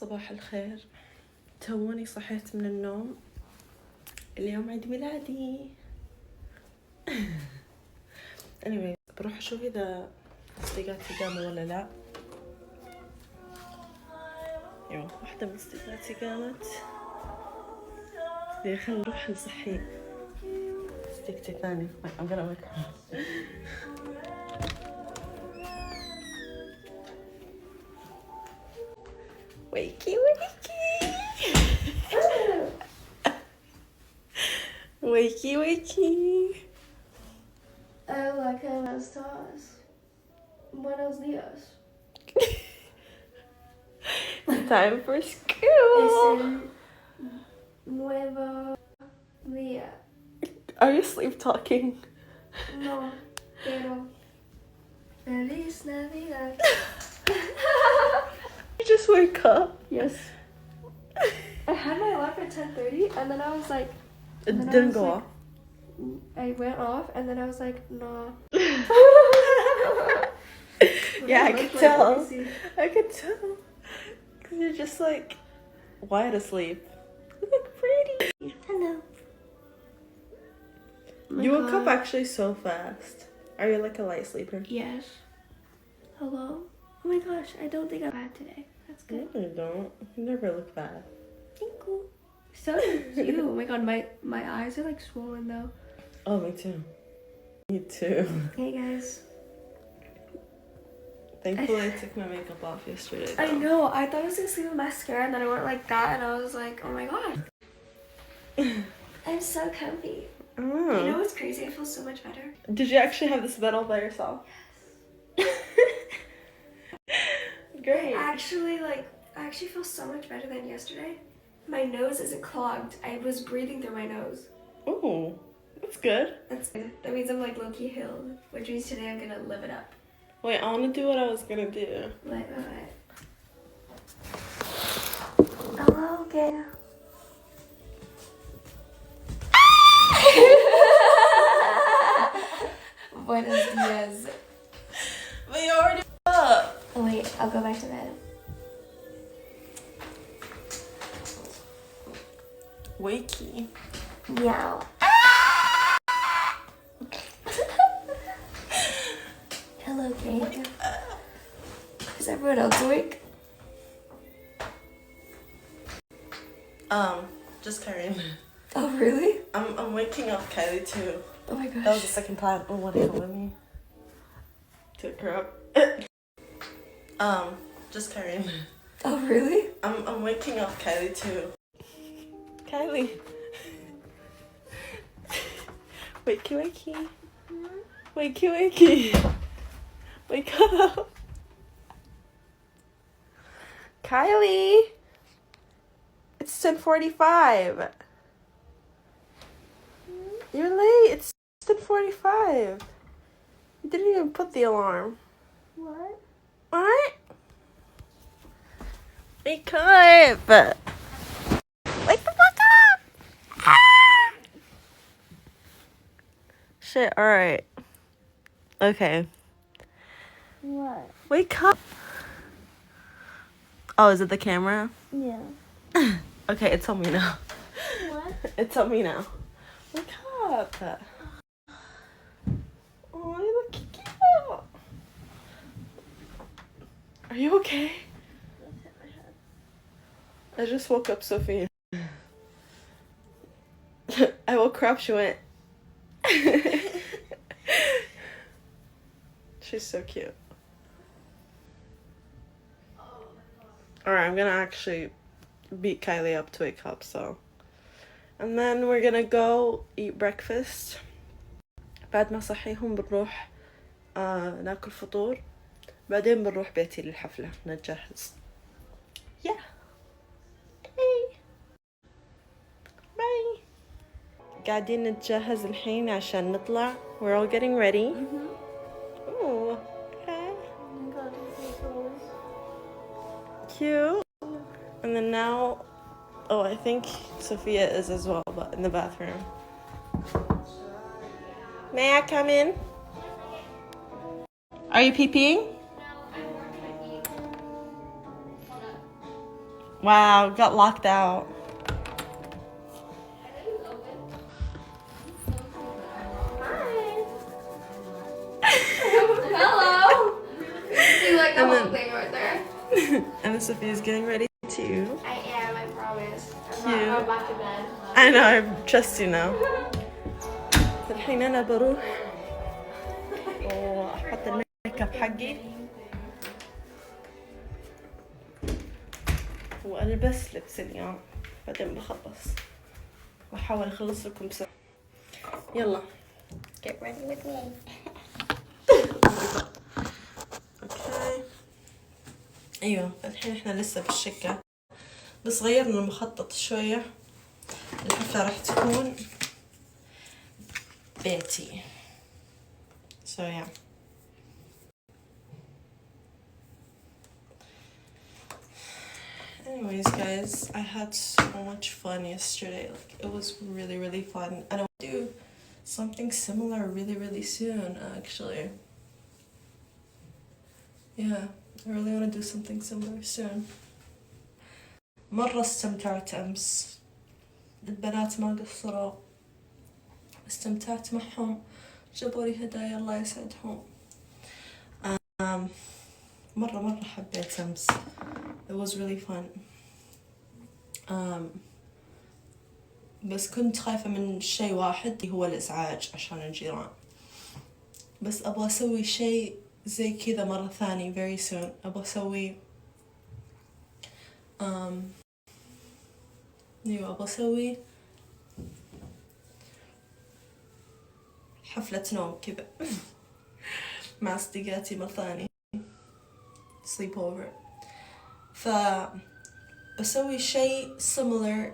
صباح الخير. توني صحيت من النوم. اليوم عيد ميلادي. anyway بروح اشوف اذا صديقاتي قاموا ولا لا. ايوه واحدة من صديقاتي قامت. خلينا نروح نصحي صديقتي الثانية. I'm gonna wake her. ويكي ويكي. ويكي ويكي. Hola, ¿qué estás? Buenos días. Time for school. Es el nuevo día. Are you sleep talking? No, pero Feliz Navidad. You just wake up. Yes. I had my alarm at 10:30 and then I was like, It then I didn't was go like- off. I went off and then I was like, nah. Yeah, I Look could like, tell. let me see. I could tell. Cause you're just like wide asleep. You look pretty. Hello. You woke up actually so fast. Are you like a light sleeper? Yes. Hello. Oh my gosh, I don't think I'm bad today. That's good. No, you don't. You never look bad. Thank you. So did you. Oh my god, my eyes are like swollen though. Oh, me too. Me too. Hey guys. Thankfully, I took my makeup off yesterday. I know. I thought I was gonna sleep with mascara and then I went like that and I was like, oh my god. I'm so comfy. You know Oh. what's crazy? I feel so much better. Did you actually have this bed all by yourself? Great. I actually feel so much better than yesterday. My nose isn't clogged. I was breathing through my nose. Oh, that's good. That's good. That means I'm like low-key healed. Which means today I'm gonna live it up. Wait, I want to do what I was gonna do. What? Hello, Gail. Buenos dias. But you already up. Oh wait, I'll go back to bed. Wakey. Meow. Hello, Gail. Is everyone else awake? Just Karen. Oh really? I'm waking up Kylie too. Oh my gosh. That was the second time. Oh, wanna come with me? Took her up. Just Karen. Oh really? I'm waking up Kylie too. Kylie. Wakey wakey. Wakey wakey. Wake up. Kylie. It's 10:45. You're late. It's 10:45. You didn't even put the alarm. What? What? Wake up! Wake the fuck up! Ah! Shit, alright. Okay. What? Wake up! Oh, is it the camera? Yeah. Okay, it's on me now. What? It's on me now. Wake up! Oh, you look cute! Are you okay? I just woke up Sophie. I woke her up, she went. She's so cute. Alright, I'm gonna actually beat Kylie up to wake up, so. And then we're gonna go eat breakfast. بعد ما صحيهم بنروح ناكل فطور. بعدين بنروح بيتي للحفلة نتجهز. Yeah. Hey. Bye. قاعدين نتجهز الحين عشان نطلع. We're all getting ready. Ooh. Okay. Cute. And then now, oh, I think Sophia is as well, but in the bathroom. May I come in? Are you pee-peeing? Wow, got locked out. Hello. You like the And whole then- thing right there? And Sophia's getting ready too. I am, I promise. Cute. I'm back to bed. I know, I trust you now. الحين أنا بروح وأحط الميك اب حقي وألبس لبس اليوم بعدين بخلص وأحاول أخلص لكم بسرعة. يلا. Get ready with me. اوكي. ايوه الحين احنا لسه في الشقة بس غيرنا المخطط شوية. الحفلة راح تكون بيتي. So yeah. Anyways guys, I had so much fun yesterday. Like it was really fun. And I want to do something similar really soon actually. Yeah, I really want to do something similar soon. مرة استمتعت أمس. البنات ما قصروا. استمتعت معهم. جابوا لي هدايا الله يسعدهم. مرة حبيت أمس. It was really fun. بس كنت خايفة من شيء واحد هو الإزعاج عشان الجيران. بس أبغى أسوي شيء زي كذا مرة ثانية very soon. أبغى أسوي أبغى أسوي حفلة نوم كذا مع صديقاتي مرة ثانية sleep over. بسوي شيء similar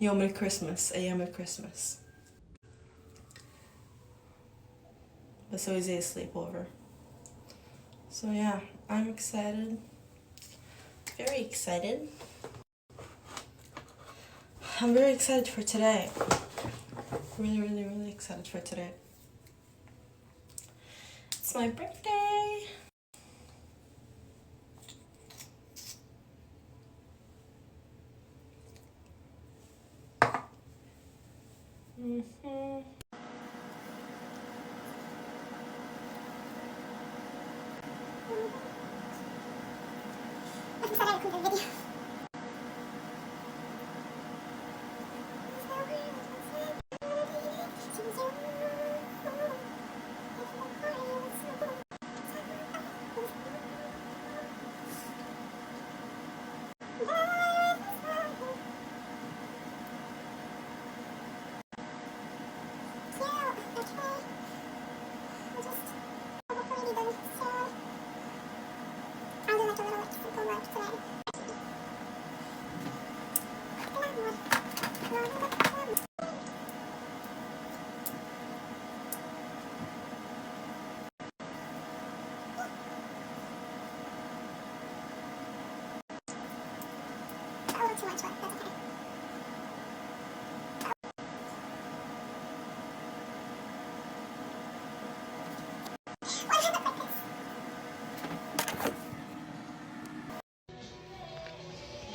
يوم الكريسماس أيام الكريسماس. بسوي زي sleep over. So yeah, I'm excited. Very excited. I'm very excited for today. Really excited for today. It's my birthday.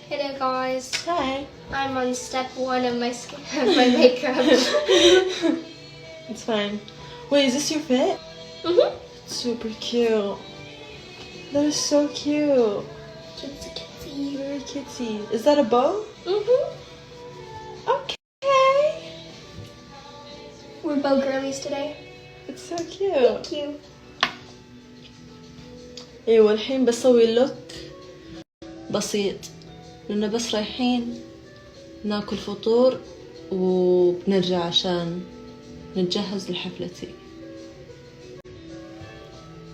Hey there guys. Hi. I'm on step 1 of my my makeup. It's fine. Wait, is this your fit? Super cute. That is so cute. Kitsy. Very cutesy. Is that a bow? Okay. We're both girlies today. It's so cute. Thank you. ايوه الحين بسوي لوك بسيط لأنه بس رايحين ناكل فطور وبنرجع عشان نتجهز لحفلتي.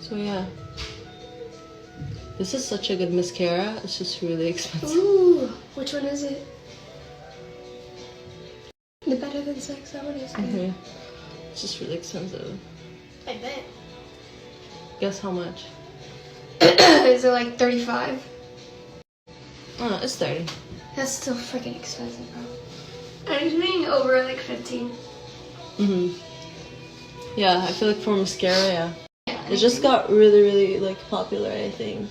So yeah, this is such a good mascara. It's just really expensive. Ooh, which one is it? The Better Than Sex, that one is good. It's just really expensive. I bet. Guess how much? Is it like 35? Oh, it's 30. That's still freaking expensive, bro. I'm being over like 15. Yeah, I feel like for mascara, yeah. It just got really like popular, I think.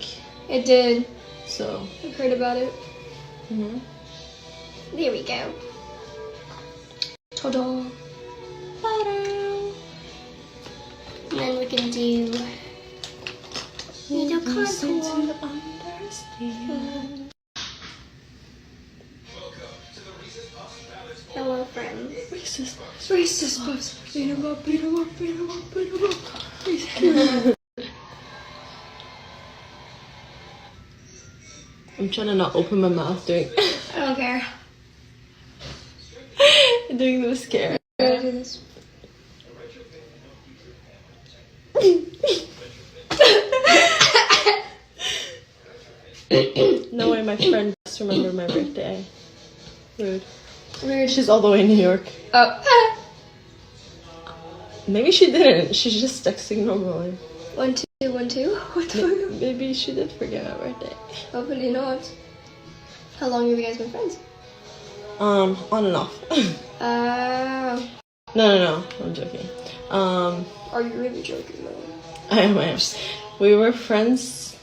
It did. So. I've heard about it. Mm-hmm. There we go. Ta-da! And then we can do little contour. Hello, friends. Racist Puffs. Beat 'em up, beat 'em up, beat 'em up, beat 'em up. I'm trying to not open my mouth doing I don't care. doing the mascara. I'm gonna do this. No way my friend just remembered my birthday. Rude. Weird. She's all the way in New York. Oh. Maybe she didn't. She's just texting normally. 1, 2, 1, 2. What the fuck? Maybe she did forget my birthday. Hopefully not. How long have you guys been friends? On and off. No. I'm joking. Are you really joking though? I am. We were friends.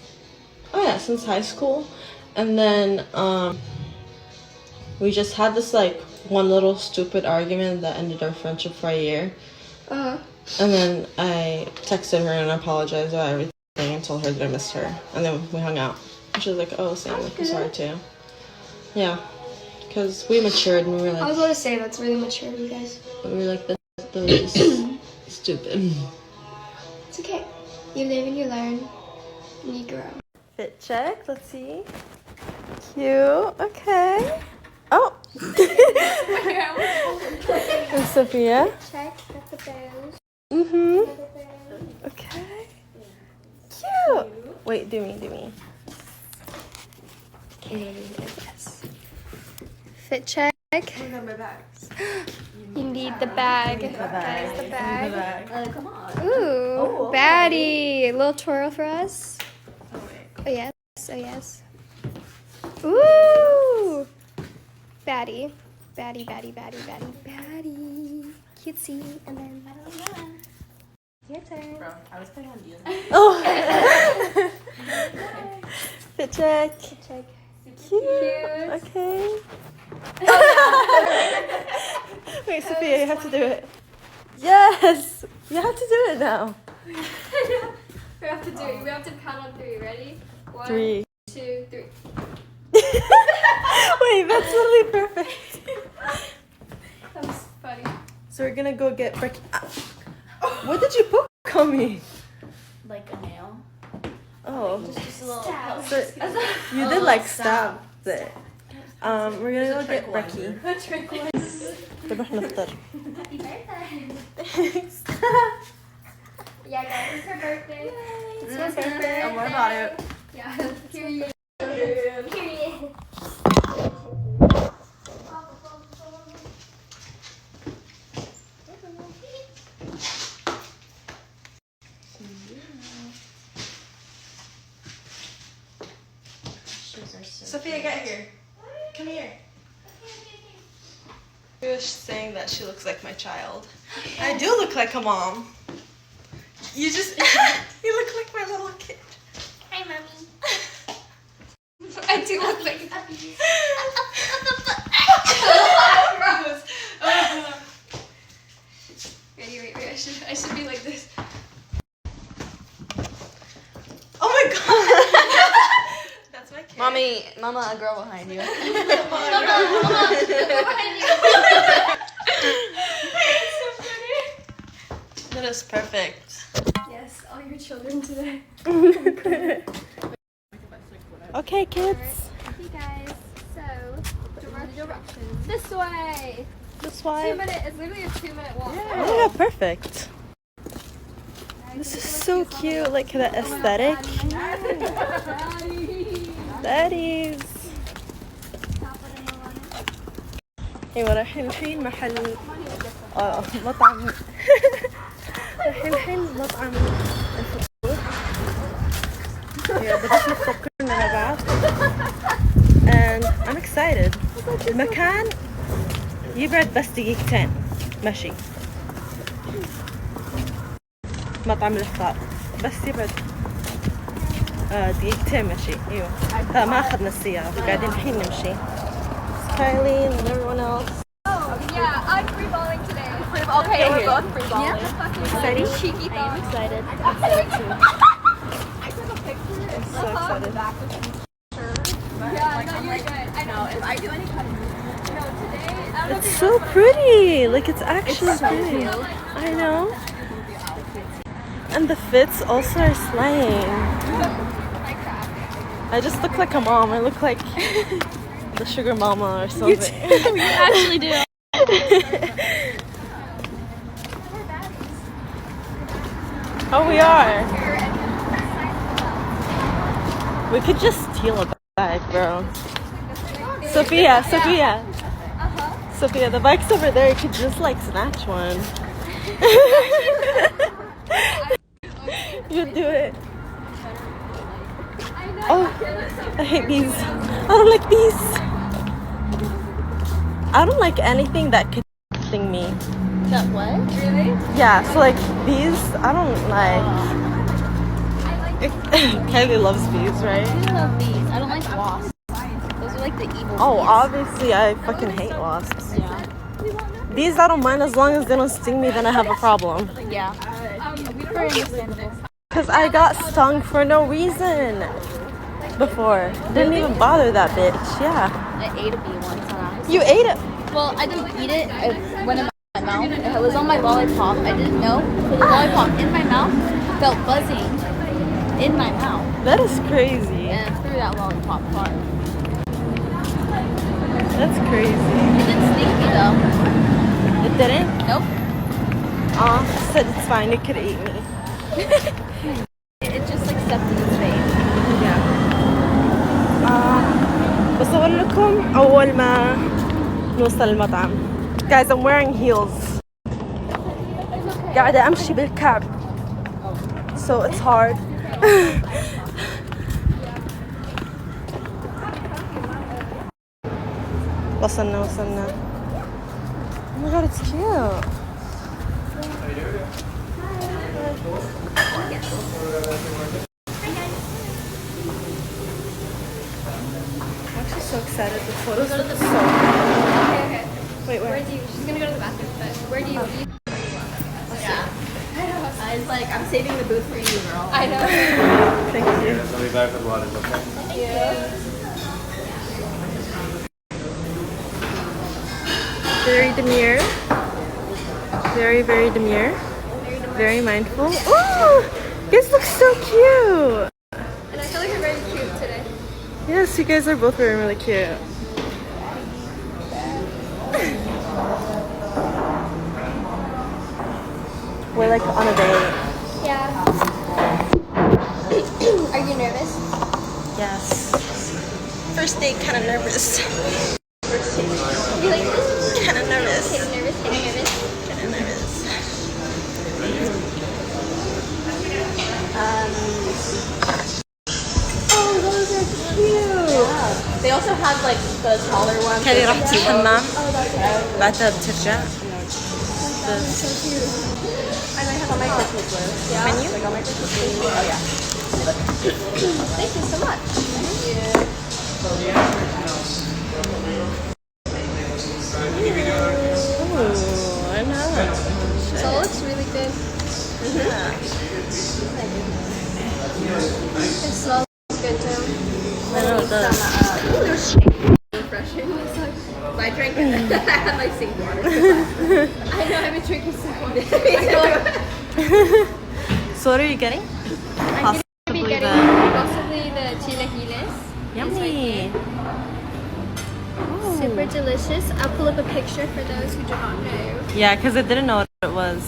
Oh yeah, since high school, and then we just had this like one little stupid argument that ended our friendship for a year. Uh-huh. And then I texted her and apologized about everything and told her that I missed her. And then we hung out. And she was like, oh, Sam, like, I'm sorry too. Yeah. Because we matured and we were I was like, gonna say that's really mature of you guys. those stupid. It's okay. You live and you learn and you grow. Fit check. Let's see. Cute. Okay. Oh. And Sophia. Check, got the bows. Mhm. Okay. Cute. Wait, do me. Yes. Fit check. My bags. You need the bag. bag. That is the bag. Come on. Ooh, baddie. A little twirl for us. Oh wait. Oh yes. Oh yes. Ooh. Baddie. Baddie. Cutesy. And then your turn. Bro, I was playing on you. Oh. Fit check. Check. Cute. Cute. Okay. Wait, Sophia, you have to do it. Yes. You have to do it now. We have to do it. We have to count on 3. Ready? 1, 3. 2, 3. Wait, that's literally perfect. That was funny. So we're gonna go get Becky. What did you poke on me? Like a nail. Oh, Just a little. Stab. so you did like stab it. We're gonna go get Becky. نروح نفطر. Happy birthday. Yeah, guys, it's her birthday. It's her birthday. And what about it? Yeah, period. Period. Sophia, get here. Come here. She was saying that she looks like my child. I do look like a mom. You just, you look like my little kid. Hi, mommy. I do look like Wait. I should be like this. Oh my god. That's my kid. Mama, a girl behind you. That is perfect. Yes, all your children today. Okay, kids. Hey guys, so directions. This way. This 2 way. minute. It's literally a 2-minute walk. Oh yeah, perfect. This is so cute, like the aesthetic. Daddies. ايوه رايحين الحين محل مطعم رايحين الحين مطعم الفطور. بدأت نفطر كلنا مع بعض. And I'm excited. المكان يبعد بس دقيقتين مشي. مطعم الإفطار بس يبعد دقيقتين مشي. ايوه. لا ما اخذنا السيارة، قاعدين الحين نمشي. Kylie and everyone else. Yeah, I'm free balling today. Okay, we're both free balling. Exciting? Cheeky I'm thought. excited. I took a picture. So excited. Yeah, no, you're good. I know. If I do any kind of no today, I don't know It's so pretty. Like it's actually so pretty. cute. I know. And the fits also are slaying. I just look like a mom. I look like the sugar mama or something. You actually do. Oh, we are. We could just steal a bag, bro. Sophia, Sophia, the bike's over there. You could just like snatch one. You do it. Oh, I hate these. I don't like these. I don't like anything that could sting me. That what? Really? Yeah, so like these, I don't like. Kylie loves these, right? I love these. I don't like wasps. Those are like the evil. Oh, bees. obviously I fucking hate wasps. Yeah. These I don't mind as long as they don't sting me, then I have a problem. Yeah. Very understandable. Cause I got stung for no reason before. Didn't even bother that bitch. Yeah. I ate a bee once on accident. You ate it. Well, I didn't eat it. It went in my mouth. It was on my lollipop. I didn't know. So the lollipop in my mouth felt buzzing in my mouth. That is crazy. And I threw that lollipop apart. That's crazy. It didn't sting me though. It didn't? Nope. Said it's fine. You could eat me. It just like stepped in his face. Yeah. بصور لكم أول ما نوصل المطعم. Guys, I'm wearing heels. قاعدة أمشي بالكعب. So it's hard. وصلنا. Oh my god, it's cute. I'm actually so excited. The photos look so good. Okay. Wait, Where where? do you? She's gonna go to the bathroom, but where do you? Yeah. I was like, I'm saving the booth for you, girl. I know. Thank you. I'll be back with water, okay? Very demure. Very demure. Very mindful. Oh, you guys look so cute. And I feel like you're very cute today. Yes, you guys are both really cute. We're like on a date. Yeah. Are you nervous? Yes. First date, kind of nervous. You like this? Kind of nervous. Nervous? Nervous? Kind of nervous. Oh, those are cute. They also have like the taller ones. كالي رحت الحمام بعدها بترجع. And I have on my Christmas list. Yeah. Menu? Like on my Christmas list. Oh yeah. Thank you so much. Ooh, I know. So it looks really good. It smells good too. I know it does. Refreshing. It's like, I drank it. I had like sink water. I know I've been drinking sink water. So what are you getting? I'm gonna be getting the- possibly the chilaquiles. Yummy. Super delicious. I'll pull up a picture for those who do not know. Yeah, because I didn't know what it was.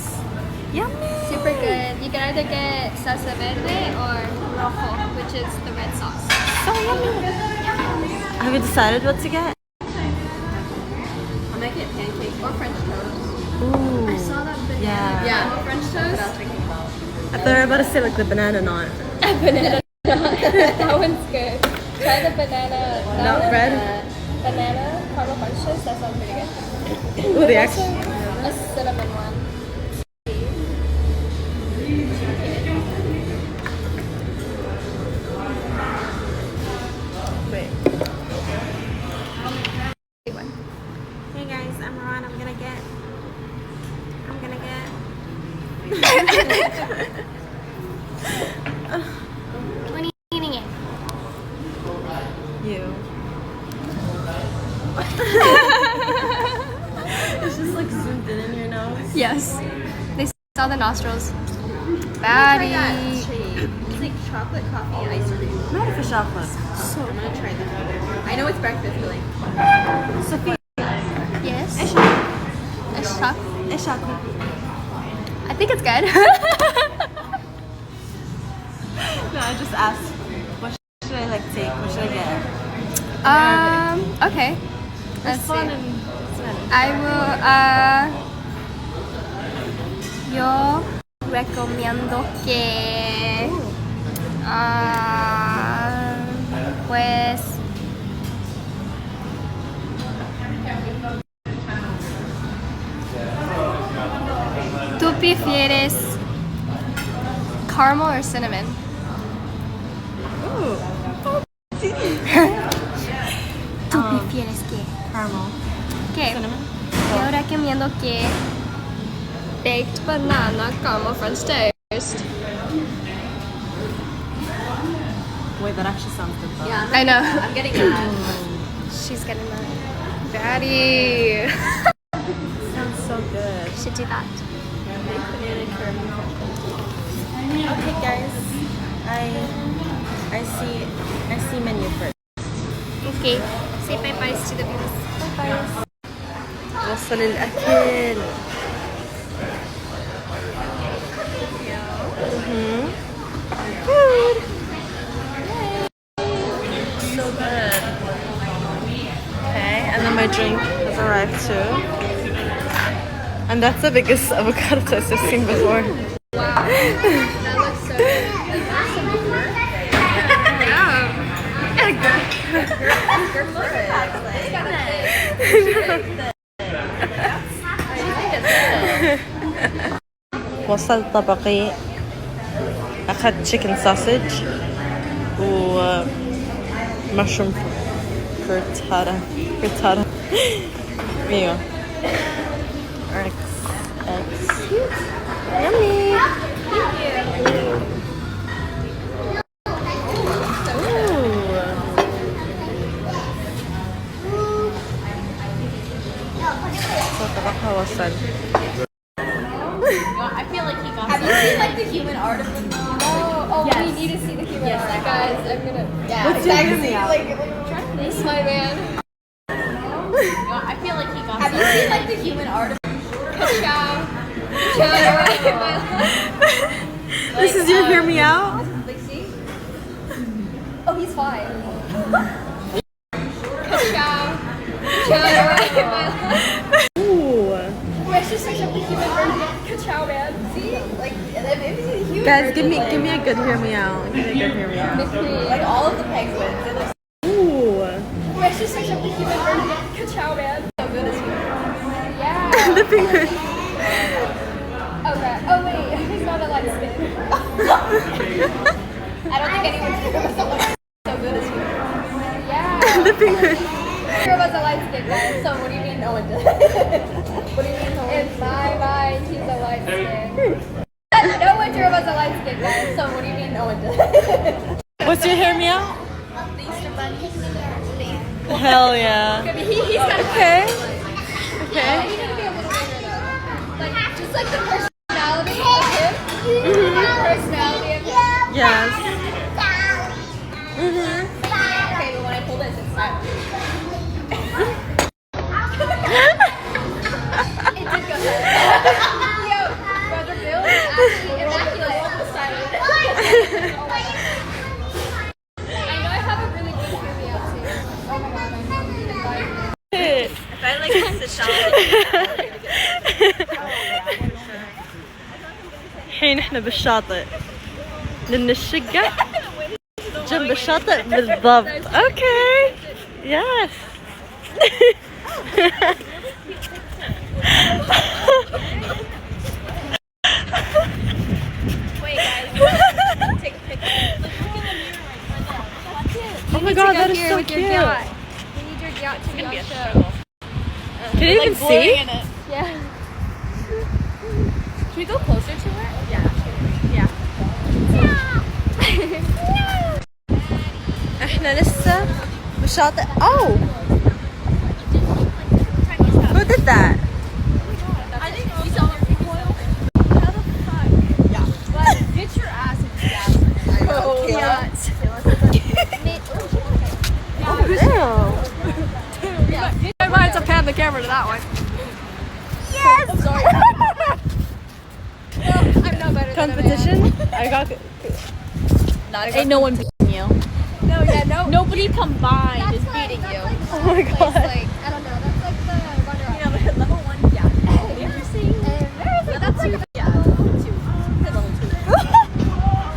Yummy. Super good. You can either get salsa verde or rojo, which is the red sauce. So yummy. Have you decided what to get? I'll make it pancake or French toast. Ooh. I saw that banana. Yeah. Yeah. French That's what I was toast. thinking about. I thought you were about to say like the banana knot. Banana. That one's good. Try the banana. Not bread? Banana caramel French toast. That sounds pretty good. Ooh, the There's actual. also a cinnamon one. You. It's just like zoomed in your nose. Yes. They saw the nostrils. Baddie. It's like chocolate coffee ice cream. Not for chocolate. So I'm gonna try this. I know it's breakfast, but like. Sophie. Yes. Eshak. I think it's good. No, I just asked. What should I like take? What should I get? Okay. Let's Fun see. and Spanish. I will, yo recomiendo que, pues, ¿tú prefieres caramel or cinnamon? ¿Tú prefieres qué? Caramel. ¿Qué? Cinnamon. Yo recomiendo que baked banana caramel French toast. Wait, that actually sounds good though. Yeah, I know. I'm getting that. She's getting that. Baddie. Sounds so good. Should do that. Okay, guys. I see menu first. Okay. Say bye bye to the viewers. Bye bye. وصل الأكل. Food. So good. Okay, and then my drink has arrived too. And that's the biggest avocado toast I've seen before. That looks so good. وصلت طبقي أخذت chicken sausage و mushroom frittata ايوه X yummy طبقها وصل I feel like he got Have you seen like the human art of them? Oh, Yes. we need to see the human Yes, art. I Guys, I'm gonna. Yeah, What's your exactly. human art? Like, This is my man. I feel like he got Have you seen like the human art of Ciao. Ciao. This is your hear me out? like see? Oh, he's fine. Ciao. Ciao. Ooh. Wait, she's such a human version of Ciao, man. See? Like, maybe the human Guys, version, give me a good hear me out. Give me a good hear me out. like all of the penguins. It looks Ooh. Wait, she's such a human version of Ciao, man. so good as you. Yeah. The finger. Okay. Oh, wait. He's not a light skin. I don't think anyone's so good as you. Yeah. The finger. Here was a light skin, guys. So what do you mean no one did? What do you mean no one In my mind, he's a light skin. No one here was a light skin, guys. So what do you mean no one did? What's your hear me out? The Easter bunnies. Hell yeah. He's kind of Okay. Okay. He's gonna be a little bigger though. Like just like the personality of him. The personality of him. Yes. Okay, but when I pull this, it's silent. It did go silent. Yo, Brother Bill is actually immaculate. I know I have a really good movie out too. Oh my god, I'm really excited. If I like sit down. الحين احنا بالشاطئ لأن الشقة جنب الشاطئ بالضبط. اوكي. يس. Wait, guys. Take a picture. Look in the mirror. Oh my god, that is Here so with your cute. yacht. We need your yacht to be on show. Can you even see? Yeah. Can we go closer to her? احنا لسه shot that. Oh! Who did that? I think you saw the recoil. How the fuck? Yeah. But get your ass in the gas. Oh, Yeah. Damn. I might have to pan the camera to that one. Yes! I'm sorry. I'm no better Competition? I got. Ain't no one beating you. No, yeah, no. Nobody combined is beating you. Oh my god. Like, I don't know. That's like the runner-up. Yeah, but level 1, yeah. Interesting. Where is it? That's like Yeah, level 2. Level 2.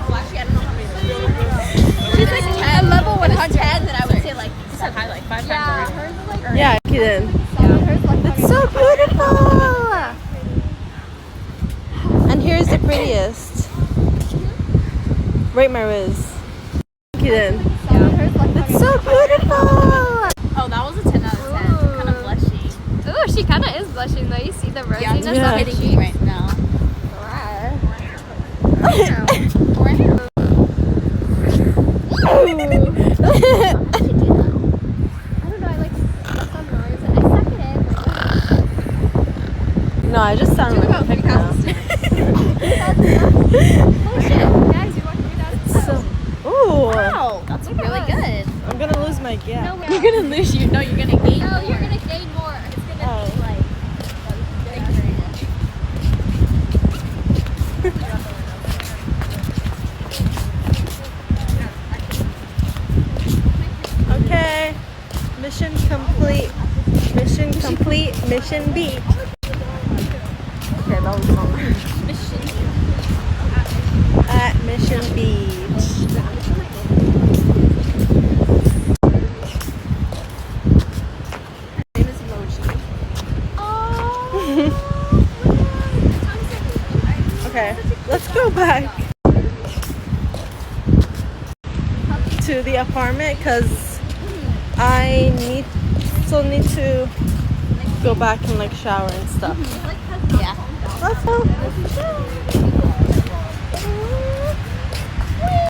Well, actually, I don't know how many levels. She's like 10. Level 110, then I would say like, you said high like 5 yeah, times hers is like Yeah, Keaton. hers like It's so beautiful! And here's the prettiest. Rate my Riz. Keaton. It's so beautiful! Oh, that was a 10 out of 10. Kind of blushing. Ooh, she kind of is blushing though. You see the Yeah, rosiness it's Yeah. on her hitting cheek. me right now. I don't know. I like suck on hers. I suck it in. No, I just sound like a pig now. Holy shit, guys! You want to do that? So, ooh, Wow, that's really good. I'm gonna lose my gap. No, You're gonna lose you. No, you're gonna gain. no, you're more. gonna gain more. It's gonna Oh. be like. Okay, mission complete. Mission complete. Mission beat. Okay, that was wrong. At Mission Beach. Name is Emoji. Okay, let's go back to the apartment because I still need to go back and like shower and stuff. Yeah. Let's go.